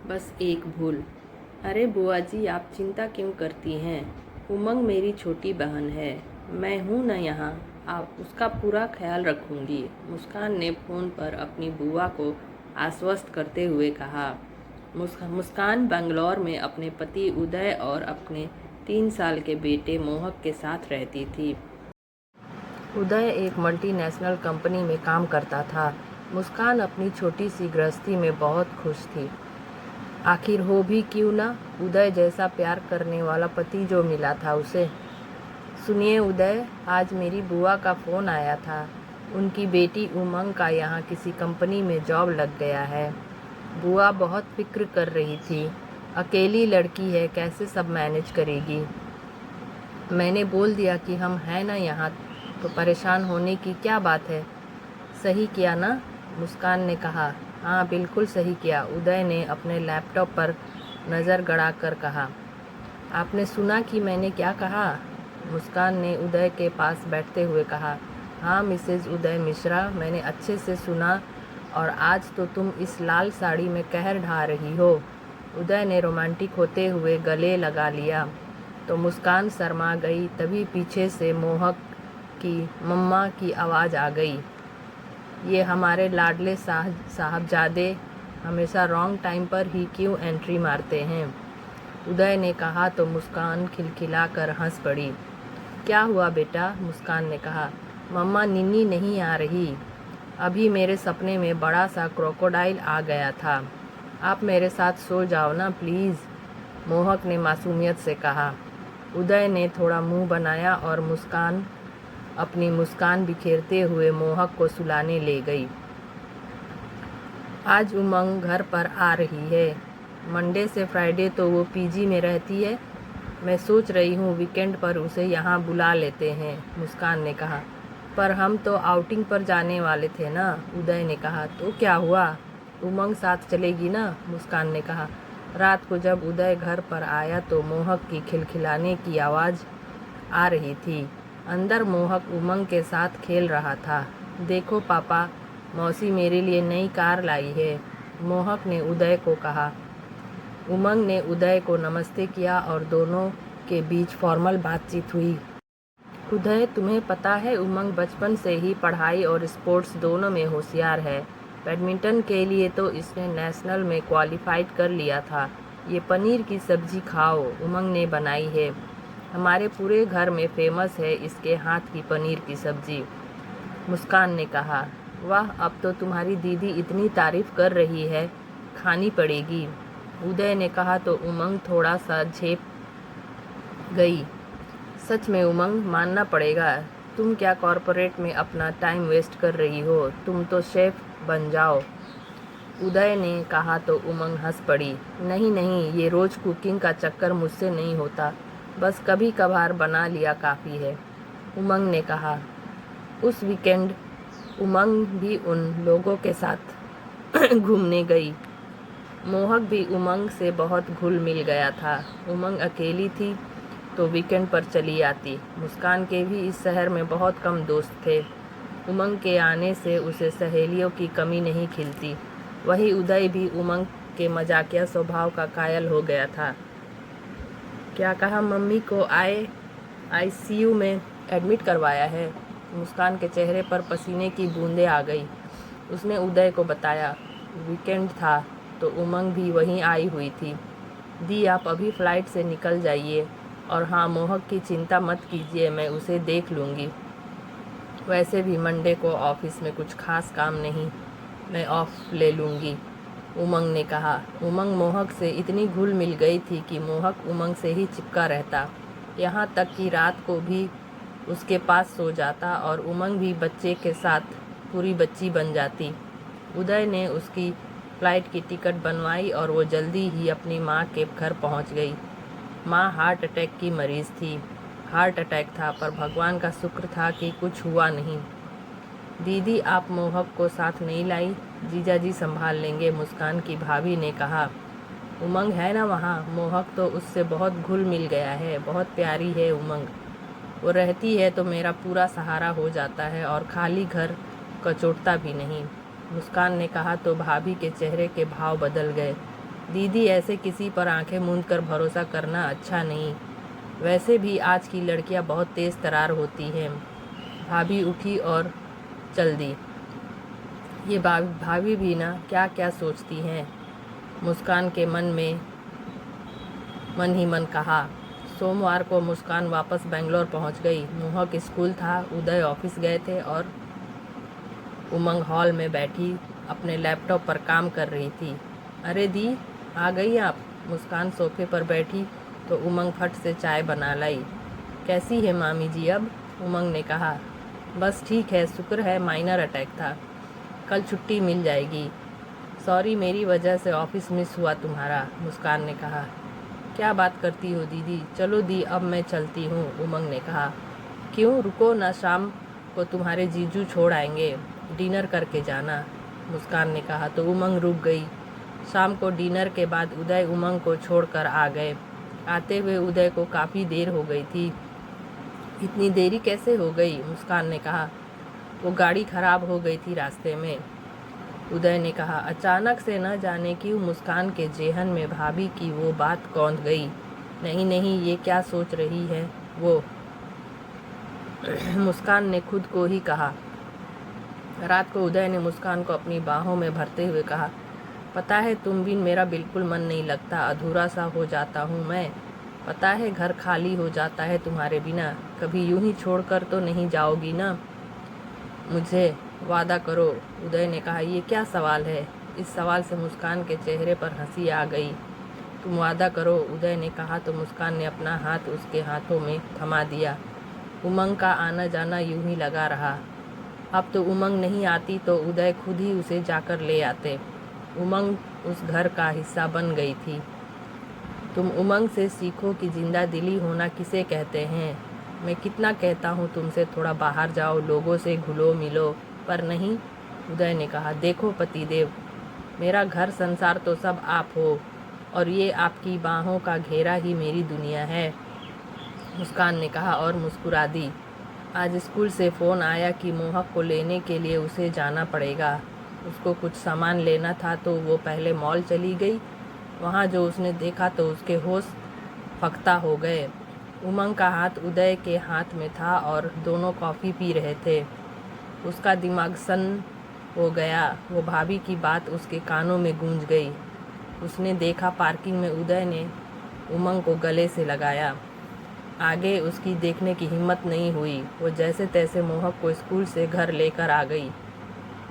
बस एक भूल। अरे बुआ जी, आप चिंता क्यों करती हैं? उमंग मेरी छोटी बहन है। मैं हूँ न यहाँ। आप उसका पूरा ख्याल रखूँगी। मुस्कान ने फ़ोन पर अपनी बुआ को आश्वस्त करते हुए कहा। मुस्कान बेंगलौर में अपने पति उदय और अपने 3 साल के बेटे मोहक के साथ रहती थी। उदय एक मल्टीनेशनल कंपनी में काम करता था। मुस्कान अपनी छोटी सी गृहस्थी में बहुत खुश थी। आखिर हो भी क्यों ना, उदय जैसा प्यार करने वाला पति जो मिला था उसे। सुनिए उदय, आज मेरी बुआ का फ़ोन आया था। उनकी बेटी उमंग का यहाँ किसी कंपनी में जॉब लग गया है। बुआ बहुत फिक्र कर रही थी। अकेली लड़की है, कैसे सब मैनेज करेगी। मैंने बोल दिया कि हम हैं ना यहाँ, तो परेशान होने की क्या बात है। सही किया ना, मुस्कान ने कहा। हाँ बिल्कुल सही किया, उदय ने अपने लैपटॉप पर नज़र गड़ाकर कहा। आपने सुना कि मैंने क्या कहा? मुस्कान ने उदय के पास बैठते हुए कहा। हाँ मिसेज उदय मिश्रा, मैंने अच्छे से सुना। और आज तो तुम इस लाल साड़ी में कहर ढा रही हो। उदय ने रोमांटिक होते हुए गले लगा लिया तो मुस्कान शर्मा गई। तभी पीछे से मोहक की मम्मा की आवाज़ आ गई। ये हमारे लाडले साहबजादे हमेशा रॉन्ग टाइम पर ही क्यों एंट्री मारते हैं? उदय ने कहा तो मुस्कान खिलखिलाकर हंस पड़ी। क्या हुआ बेटा? मुस्कान ने कहा। मम्मा, निन्नी नहीं आ रही। अभी मेरे सपने में बड़ा सा क्रोकोडाइल आ गया था। आप मेरे साथ सो जाओ ना प्लीज़, मोहक ने मासूमियत से कहा। उदय ने थोड़ा मुंह बनाया और मुस्कान अपनी मुस्कान बिखेरते हुए मोहक को सुलाने ले गई। आज उमंग घर पर आ रही है। मंडे से फ्राइडे तो वो पीजी में रहती है। मैं सोच रही हूँ वीकेंड पर उसे यहाँ बुला लेते हैं, मुस्कान ने कहा। पर हम तो आउटिंग पर जाने वाले थे ना, उदय ने कहा। तो क्या हुआ, उमंग साथ चलेगी ना, मुस्कान ने कहा। रात को जब उदय घर पर आया तो मोहक की खिलखिलाने की आवाज़ आ रही थी। अंदर मोहक उमंग के साथ खेल रहा था। देखो पापा, मौसी मेरे लिए नई कार लाई है, मोहक ने उदय को कहा। उमंग ने उदय को नमस्ते किया और दोनों के बीच फॉर्मल बातचीत हुई। उदय, तुम्हें पता है उमंग बचपन से ही पढ़ाई और स्पोर्ट्स दोनों में होशियार है। बैडमिंटन के लिए तो इसने नेशनल में क्वालिफाइड कर लिया था। ये पनीर की सब्जी खाओ, उमंग ने बनाई है। हमारे पूरे घर में फेमस है इसके हाथ की पनीर की सब्जी, मुस्कान ने कहा। वाह, अब तो तुम्हारी दीदी इतनी तारीफ कर रही है, खानी पड़ेगी, उदय ने कहा तो उमंग थोड़ा सा झेप गई। सच में उमंग, मानना पड़ेगा, तुम क्या कॉर्पोरेट में अपना टाइम वेस्ट कर रही हो, तुम तो शेफ बन जाओ, उदय ने कहा तो उमंग हंस पड़ी। नहीं नहीं, ये रोज़ कुकिंग का चक्कर मुझसे नहीं होता, बस कभी कभार बना लिया काफ़ी है, उमंग ने कहा। उस वीकेंड उमंग भी उन लोगों के साथ घूमने गई। मोहक भी उमंग से बहुत घुल मिल गया था। उमंग अकेली थी तो वीकेंड पर चली आती। मुस्कान के भी इस शहर में बहुत कम दोस्त थे। उमंग के आने से उसे सहेलियों की कमी नहीं खिलती। वही उदय भी उमंग के मजाकिया स्वभाव का कायल हो गया था। क्या कहा, मम्मी को आईसीयू में एडमिट करवाया है? मुस्कान के चेहरे पर पसीने की बूंदें आ गई। उसने उदय को बताया। वीकेंड था तो उमंग भी वहीं आई हुई थी। दी, आप अभी फ़्लाइट से निकल जाइए। और हाँ, मोहक की चिंता मत कीजिए, मैं उसे देख लूँगी। वैसे भी मंडे को ऑफिस में कुछ खास काम नहीं, मैं ऑफ ले लूँगी, उमंग ने कहा। उमंग मोहक से इतनी घुल मिल गई थी कि मोहक उमंग से ही चिपका रहता। यहाँ तक कि रात को भी उसके पास सो जाता और उमंग भी बच्चे के साथ पूरी बच्ची बन जाती। उदय ने उसकी फ़्लाइट की टिकट बनवाई और वो जल्दी ही अपनी माँ के घर पहुँच गई। माँ हार्ट अटैक की मरीज़ थी। हार्ट अटैक था पर भगवान का शुक्र था कि कुछ हुआ नहीं। दीदी, आप मोहक को साथ नहीं लाई? जीजा जी संभाल लेंगे, मुस्कान की भाभी ने कहा। उमंग है ना वहाँ, मोहक तो उससे बहुत घुल मिल गया है, बहुत प्यारी है उमंग। वो रहती है तो मेरा पूरा सहारा हो जाता है और खाली घर कचोटता भी नहीं, मुस्कान ने कहा तो भाभी के चेहरे के भाव बदल गए। दीदी, ऐसे किसी पर आंखें मूंद कर भरोसा करना अच्छा नहीं। वैसे भी आज की लड़कियां बहुत तेज़ तरार होती हैं। भाभी उठी और चल दी। ये भाभी भी ना क्या क्या सोचती हैं। मुस्कान के मन ही मन कहा। सोमवार को मुस्कान वापस बेंगलोर पहुंच गई। मोहक स्कूल था, उदय ऑफिस गए थे और उमंग हॉल में बैठी अपने लैपटॉप पर काम कर रही थी। अरे दी, आ गई आप? मुस्कान सोफे पर बैठी तो उमंग फट से चाय बना लाई। कैसी है मामी जी अब? उमंग ने कहा। बस ठीक है, शुक्र है माइनर अटैक था, कल छुट्टी मिल जाएगी। सॉरी, मेरी वजह से ऑफिस मिस हुआ तुम्हारा, मुस्कान ने कहा। क्या बात करती हो दीदी? चलो दी, अब मैं चलती हूँ, उमंग ने कहा। क्यों? रुको ना, शाम को तुम्हारे जीजू छोड़ आएंगे, डिनर करके जाना, मुस्कान ने कहा तो उमंग रुक गई। शाम को डिनर के बाद उदय उमंग को छोड़कर आ गए। आते हुए उदय को काफ़ी देर हो गई थी। इतनी देरी कैसे हो गई? मुस्कान ने कहा। वो गाड़ी खराब हो गई थी रास्ते में, उदय ने कहा। अचानक से न जाने क्यों मुस्कान के जेहन में भाभी की वो बात कौंध गई। नहीं नहीं, ये क्या सोच रही है वो, मुस्कान ने खुद को ही कहा। रात को उदय ने मुस्कान को अपनी बाहों में भरते हुए कहा, पता है तुम बिन मेरा बिल्कुल मन नहीं लगता, अधूरा सा हो जाता हूँ मैं। पता है घर खाली हो जाता है तुम्हारे बिना। कभी यूं ही छोड़कर तो नहीं जाओगी ना मुझे? वादा करो, उदय ने कहा। ये क्या सवाल है? इस सवाल से मुस्कान के चेहरे पर हंसी आ गई। तुम वादा करो, उदय ने कहा तो मुस्कान ने अपना हाथ उसके हाथों में थमा दिया। उमंग का आना जाना यूं ही लगा रहा। अब तो उमंग नहीं आती तो उदय खुद ही उसे जाकर ले आते। उमंग उस घर का हिस्सा बन गई थी। तुम उमंग से सीखो कि जिंदा दिली होना किसे कहते हैं। मैं कितना कहता हूँ तुमसे, थोड़ा बाहर जाओ, लोगों से घुलो मिलो, पर नहीं, उदय ने कहा। देखो पतिदेव, मेरा घर संसार तो सब आप हो और ये आपकी बाहों का घेरा ही मेरी दुनिया है, मुस्कान ने कहा और मुस्कुरा दी। आज स्कूल से फ़ोन आया कि मोहक को लेने के लिए उसे जाना पड़ेगा। उसको कुछ सामान लेना था तो वो पहले मॉल चली गई। वहाँ जो उसने देखा तो उसके होश फख्ता हो गए। उमंग का हाथ उदय के हाथ में था और दोनों कॉफ़ी पी रहे थे। उसका दिमाग सन्न हो गया। वो भाभी की बात उसके कानों में गूंज गई। उसने देखा पार्किंग में उदय ने उमंग को गले से लगाया। आगे उसकी देखने की हिम्मत नहीं हुई। वो जैसे तैसे मोहक को स्कूल से घर लेकर आ गई।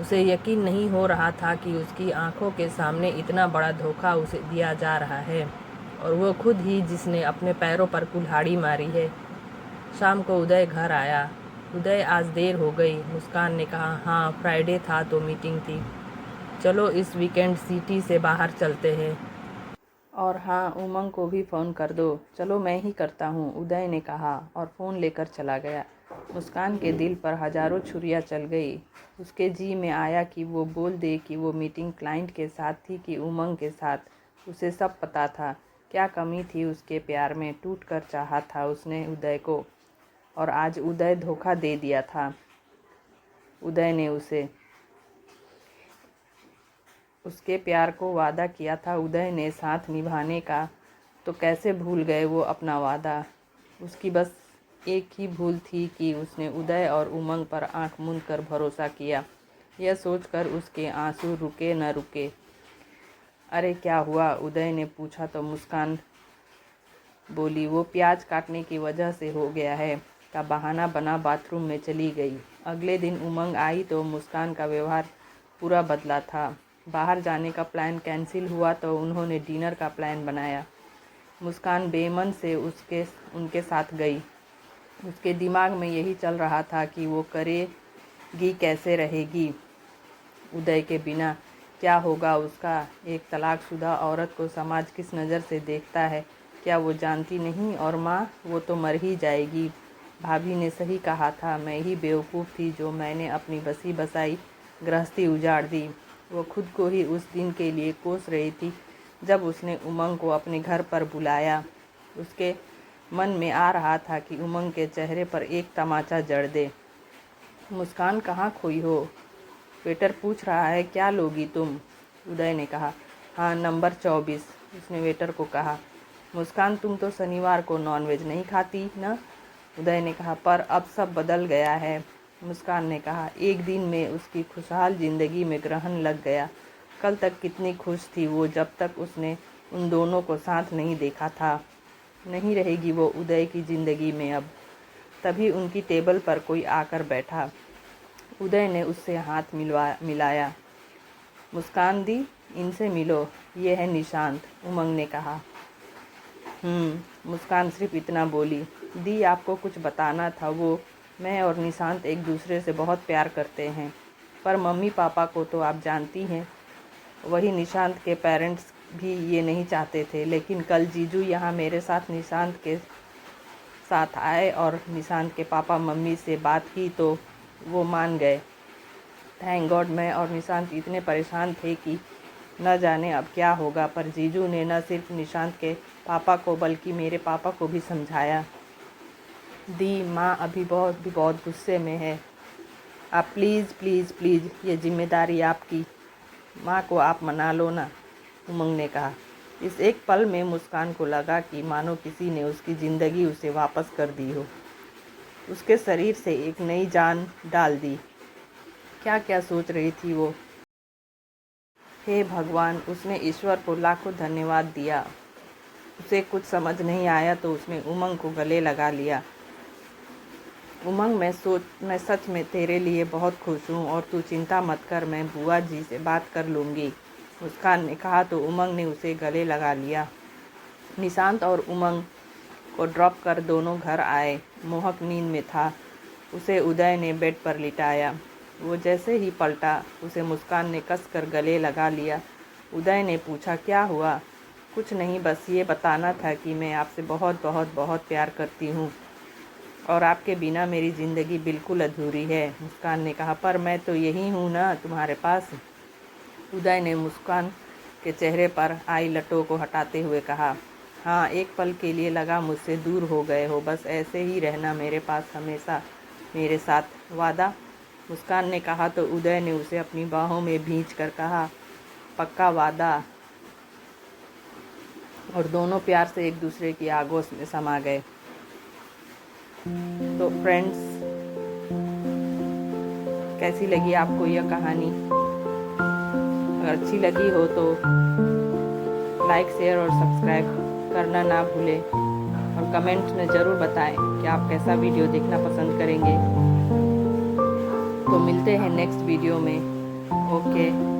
उसे यकीन नहीं हो रहा था कि उसकी आंखों के सामने इतना बड़ा धोखा उसे दिया जा रहा है और वो खुद ही जिसने अपने पैरों पर कुल्हाड़ी मारी है। शाम को उदय घर आया। उदय, आज देर हो गई, मुस्कान ने कहा। हाँ, फ्राइडे था तो मीटिंग थी। चलो इस वीकेंड सिटी से बाहर चलते हैं। और हाँ, उमंग को भी फ़ोन कर दो। चलो मैं ही करता हूँ, उदय ने कहा और फ़ोन लेकर चला गया। मुस्कान के दिल पर हजारों छुरियाँ चल गई। उसके जी में आया कि वो बोल दे कि वो मीटिंग क्लाइंट के साथ थी कि उमंग के साथ। उसे सब पता था। क्या कमी थी उसके प्यार में? टूट कर चाहा था उसने उदय को और आज उदय धोखा दे दिया था उदय ने उसे। उसके प्यार को वादा किया था उदय ने साथ निभाने का, तो कैसे भूल गए वो अपना वादा। उसकी बस एक ही भूल थी कि उसने उदय और उमंग पर आंख मूंद कर भरोसा किया। यह सोचकर उसके आंसू रुके न रुके। अरे क्या हुआ? उदय ने पूछा तो मुस्कान बोली, वो प्याज काटने की वजह से हो गया है का बहाना बना बाथरूम में चली गई। अगले दिन उमंग आई तो मुस्कान का व्यवहार पूरा बदला था। बाहर जाने का प्लान कैंसिल हुआ तो उन्होंने डिनर का प्लान बनाया। मुस्कान बेमन से उनके साथ गई। उसके दिमाग में यही चल रहा था कि वो करेगी कैसे रहेगी उदय के बिना। क्या होगा उसका? एक तलाकशुदा औरत को समाज किस नज़र से देखता है, क्या वो जानती नहीं? और माँ, वो तो मर ही जाएगी। भाभी ने सही कहा था, मैं ही बेवकूफ़ थी जो मैंने अपनी बसी बसाई गृहस्थी उजाड़ दी। वो खुद को ही उस दिन के लिए कोस रही थी जब उसने उमंग को अपने घर पर बुलाया। उसके मन में आ रहा था कि उमंग के चेहरे पर एक तमाचा जड़ दे। मुस्कान, कहाँ खोई हो? वेटर पूछ रहा है, क्या लोगी तुम? उदय ने कहा। हाँ, नंबर 24, उसने वेटर को कहा। मुस्कान, तुम तो शनिवार को नॉनवेज नहीं खाती ना? उदय ने कहा। पर अब सब बदल गया है, मुस्कान ने कहा। एक दिन में उसकी खुशहाल जिंदगी में ग्रहण लग गया। कल तक कितनी खुश थी वो, जब तक उसने उन दोनों को साथ नहीं देखा था। नहीं रहेगी वो उदय की ज़िंदगी में अब। तभी उनकी टेबल पर कोई आकर बैठा। उदय ने उससे हाथ मिलाया। मुस्कान दी, इनसे मिलो, ये है निशांत, उमंग ने कहा। मुस्कान सिर्फ इतना बोली। दी, आपको कुछ बताना था। मैं और निशांत एक दूसरे से बहुत प्यार करते हैं, पर मम्मी पापा को तो आप जानती हैं। वही निशांत के पेरेंट्स भी ये नहीं चाहते थे, लेकिन कल जीजू यहाँ मेरे साथ निशांत के साथ आए और निशांत के पापा मम्मी से बात की तो वो मान गए। Thank God. मैं और निशांत इतने परेशान थे कि न जाने अब क्या होगा, पर जीजू ने न सिर्फ निशांत के पापा को बल्कि मेरे पापा को भी समझाया। दी, माँ अभी बहुत गुस्से में है। आप प्लीज़ ये जिम्मेदारी आपकी। माँ को आप मना लो ना, उमंग ने कहा। इस एक पल में मुस्कान को लगा कि मानो किसी ने उसकी ज़िंदगी उसे वापस कर दी हो, उसके शरीर से एक नई जान डाल दी। क्या क्या सोच रही थी वो। हे भगवान, उसने ईश्वर को लाखों धन्यवाद दिया। उसे कुछ समझ नहीं आया तो उसने उमंग को गले लगा लिया। उमंग, मैं सच में तेरे लिए बहुत खुश हूँ और तू चिंता मत कर, मैं बुआ जी से बात कर लूँगी, मुस्कान ने कहा तो उमंग ने उसे गले लगा लिया। निशांत और उमंग को ड्रॉप कर दोनों घर आए। मोहक नींद में था। उसे उदय ने बेड पर लिटाया। वो जैसे ही पलटा, उसे मुस्कान ने कसकर गले लगा लिया। उदय ने पूछा, क्या हुआ? कुछ नहीं, बस ये बताना था कि मैं आपसे बहुत प्यार करती हूँ और आपके बिना मेरी ज़िंदगी बिल्कुल अधूरी है, मुस्कान ने कहा। पर मैं तो यही हूँ ना तुम्हारे पास, उदय ने मुस्कान के चेहरे पर आई लटों को हटाते हुए कहा। हाँ, एक पल के लिए लगा मुझसे दूर हो गए हो, बस ऐसे ही रहना मेरे पास हमेशा मेरे साथ, वादा, मुस्कान ने कहा तो उदय ने उसे अपनी बाहों में भींच कर कहा, पक्का वादा। और दोनों प्यार से एक दूसरे की आगोश में समा गए। तो फ्रेंड्स, कैसी लगी आपको यह कहानी? अगर अच्छी लगी हो तो लाइक, शेयर और सब्सक्राइब करना ना भूलें और कमेंट में ज़रूर बताएं कि आप कैसा वीडियो देखना पसंद करेंगे। तो मिलते हैं नेक्स्ट वीडियो में। ओके।